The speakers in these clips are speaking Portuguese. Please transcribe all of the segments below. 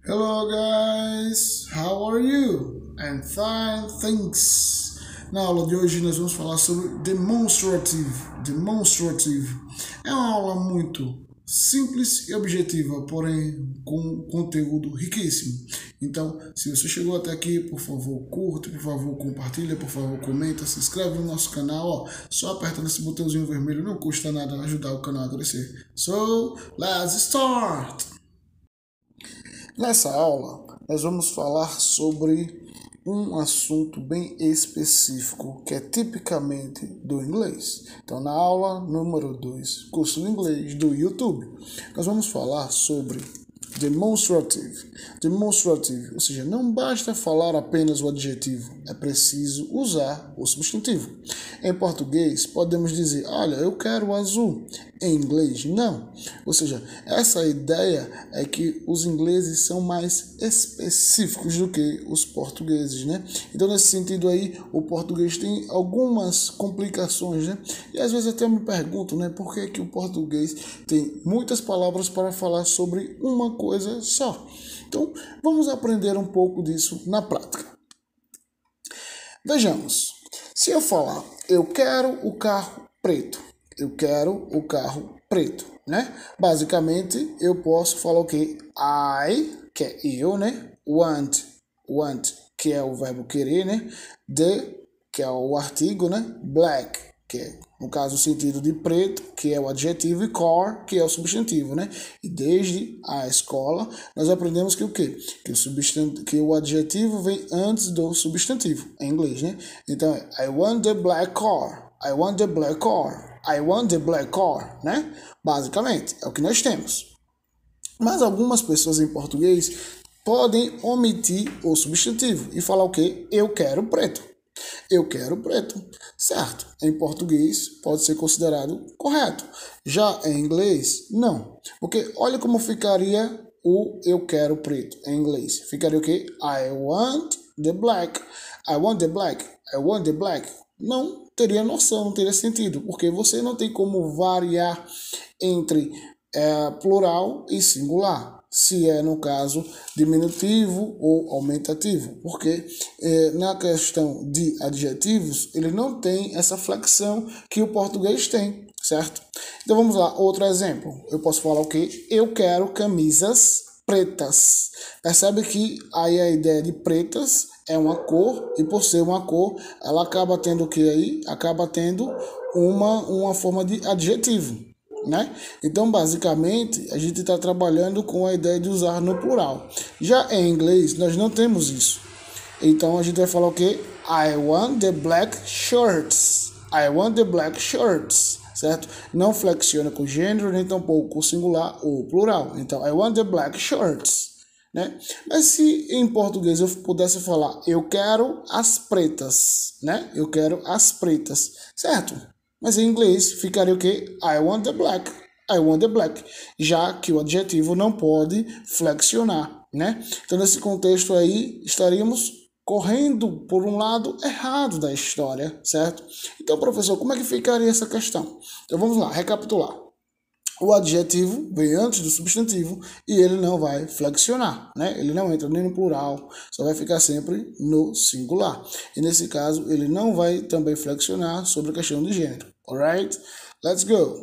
Hello guys, how are you? And fine, thanks. Na aula de hoje nós vamos falar sobre demonstrative. Demonstrative é uma aula muito simples e objetiva, porém com conteúdo riquíssimo. Então, se você chegou até aqui, por favor, curta, por favor, compartilha, por favor, comenta, se inscreve no nosso canal, ó. Só aperta nesse botãozinho vermelho, não custa nada ajudar o canal a crescer. So, let's start! Nessa aula, nós vamos falar sobre um assunto bem específico, que é tipicamente do inglês. Então, na aula número 2, curso de inglês do YouTube, nós vamos falar sobre demonstrative. Demonstrative, ou seja, não basta falar apenas o adjetivo, é preciso usar o substantivo. Em português, podemos dizer, olha, eu quero azul. Em inglês, não. Ou seja, essa ideia é que os ingleses são mais específicos do que os portugueses, né? Então, nesse sentido aí, o português tem algumas complicações, né? E às vezes até me pergunto, né, por que que o português tem muitas palavras para falar sobre uma coisa só. Então, vamos aprender um pouco disso na prática. Vejamos. Se eu falar, eu quero o carro preto. Eu quero o carro preto, né? Basicamente, eu posso falar o quê? I, que é eu, né? Want, que é o verbo querer, né? The, que é o artigo, né? Black, que é, no caso, o sentido de preto, que é o adjetivo, e car, que é o substantivo, né? E desde a escola, nós aprendemos que o quê? Que o adjetivo vem antes do substantivo, em inglês, né? Então, I want the black car. I want the black car. I want the black car, né? Basicamente, é o que nós temos. Mas algumas pessoas em português podem omitir o substantivo e falar o quê? Eu quero preto. Eu quero preto, certo? Em português pode ser considerado correto. Já em inglês, não. Porque olha como ficaria o eu quero preto em inglês. Ficaria o quê? I want the black. I want the black. I want the black. Não teria noção, não teria sentido, porque você não tem como variar entre plural e singular, se é, no caso, diminutivo ou aumentativo, porque na questão de adjetivos, ele não tem essa flexão que o português tem, certo? Então vamos lá, outro exemplo. Eu posso falar o quê? Eu quero camisas pretas. Percebe que aí a ideia de pretas é uma cor, e por ser uma cor, ela acaba tendo o que aí? Acaba tendo uma forma de adjetivo, né? Então, basicamente, a gente está trabalhando com a ideia de usar no plural. Já em inglês, nós não temos isso. Então, a gente vai falar o quê? I want the black shirts. I want the black shirts. Certo? Não flexiona com gênero, nem tampouco com singular ou plural. Então, I want the black shirts. Né? Mas se em português eu pudesse falar, eu quero as pretas, né? Eu quero as pretas, certo? Mas em inglês ficaria o quê? I want the black. I want the black. Já que o adjetivo não pode flexionar, né? Então, nesse contexto aí, estaríamos correndo por um lado errado da história, certo? Então, professor, como é que ficaria essa questão? Então, vamos lá, recapitular. O adjetivo vem antes do substantivo e ele não vai flexionar, né? Ele não entra nem no plural, só vai ficar sempre no singular. E nesse caso, ele não vai também flexionar sobre a questão de gênero. Alright? Let's go!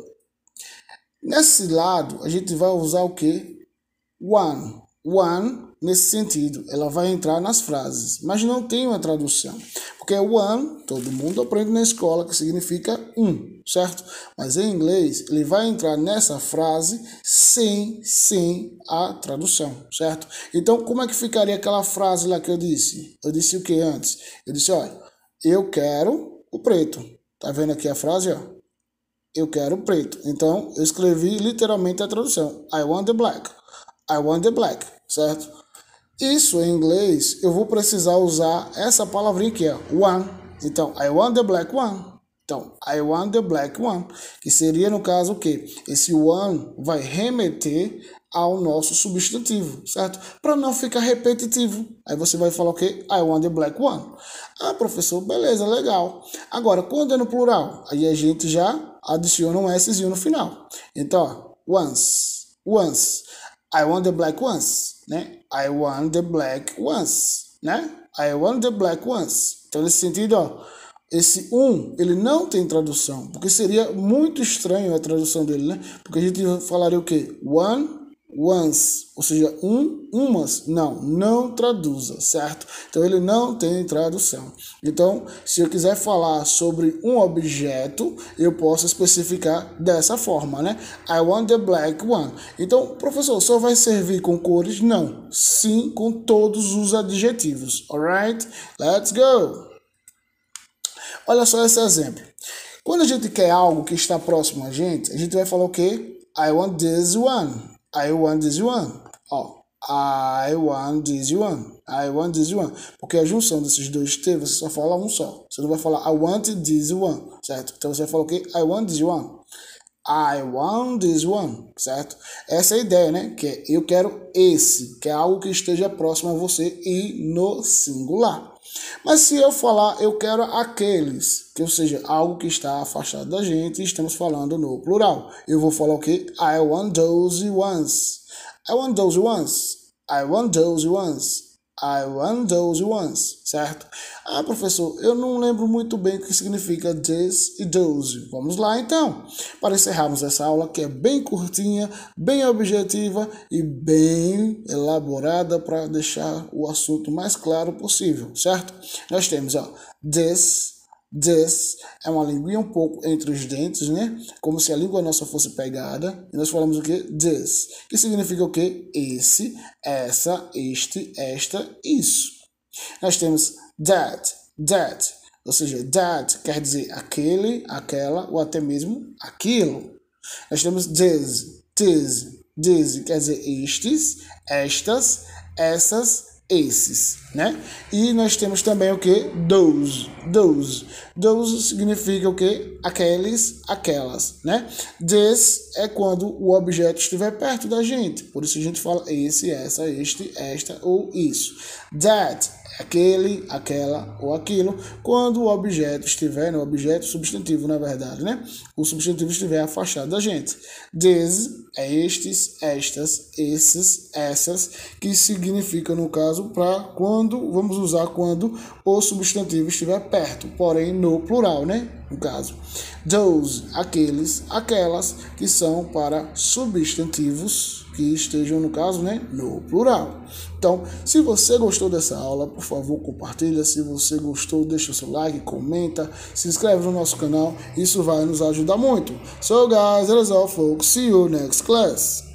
Nesse lado, a gente vai usar o quê? One. One, nesse sentido, ela vai entrar nas frases, mas não tem uma tradução. Porque one, todo mundo aprende na escola, que significa um, certo? Mas em inglês, ele vai entrar nessa frase sem a tradução, certo? Então, como é que ficaria aquela frase lá que eu disse? Eu disse o que antes? Eu disse, olha, eu quero o preto. Tá vendo aqui a frase, ó? Eu quero o preto. Então, eu escrevi literalmente a tradução. I want the black. I want the black, certo? Isso em inglês, eu vou precisar usar essa palavrinha aqui, ó, one. Então, I want the black one. Então, I want the black one. Que seria, no caso, o quê? Esse one vai remeter ao nosso substantivo, certo? Para não ficar repetitivo. Aí você vai falar o quê? I want the black one. Ah, professor, beleza, legal. Agora, quando é no plural, aí a gente já adiciona um Szinho no final. Então, ó, once. I want the black ones, né? I want the black ones, né? I want the black ones. Então, nesse sentido, ó, esse ele não tem tradução, porque seria muito estranho a tradução dele, né? Porque a gente falaria o quê? One, ones, ou seja, umas. Não traduza, certo? Então, ele não tem tradução. Então, se eu quiser falar sobre um objeto, eu posso especificar dessa forma, né? I want the black one. Então, professor, só vai servir com cores? Não. Sim, com todos os adjetivos. Alright? Let's go! Olha só esse exemplo. Quando a gente quer algo que está próximo a gente vai falar o quê? I want this one. I want this one. Ó, I want this one. I want this one. Porque a junção desses dois T, você só fala um só. Você não vai falar I want this one, certo? Então você vai falar o quê? I want this one. I want this one, certo? Essa é a ideia, né? Que é eu quero esse, que é algo que esteja próximo a você e no singular. Mas se eu falar eu quero aqueles, que ou seja, algo que está afastado da gente, estamos falando no plural. Eu vou falar o quê? I want those ones. I want those ones. I want those ones. I want those ones, certo? Ah, professor, eu não lembro muito bem o que significa this e those. Vamos lá, então, para encerrarmos essa aula que é bem curtinha, bem objetiva e bem elaborada para deixar o assunto mais claro possível, certo? Nós temos, ó, this é uma linguinha um pouco entre os dentes, né? Como se a língua nossa fosse pegada. E nós falamos o que? This. Que significa o que? Esse, essa, este, esta, isso. Nós temos that. Ou seja, that quer dizer aquele, aquela ou até mesmo aquilo. Nós temos this quer dizer estes, estas, essas, esses, né? E nós temos também o que? Those significa o que? Aqueles, aquelas, né? This é quando o objeto estiver perto da gente. Por isso a gente fala esse, essa, este, esta ou isso. That aquele, aquela ou aquilo, quando o objeto estiver, no objeto substantivo, na verdade, né? O substantivo estiver afastado da gente. These é estes, estas, esses, essas, que significa, no caso, para quando, vamos usar quando o substantivo estiver perto, porém no plural, né? No caso. Those, aqueles, aquelas, que são para substantivos que estejam, no caso, né, no plural. Então, se você gostou dessa aula, por favor, compartilha. Se você gostou, deixa o seu like, comenta, se inscreve no nosso canal. Isso vai nos ajudar muito. So, guys, that is all, folks. See you next class.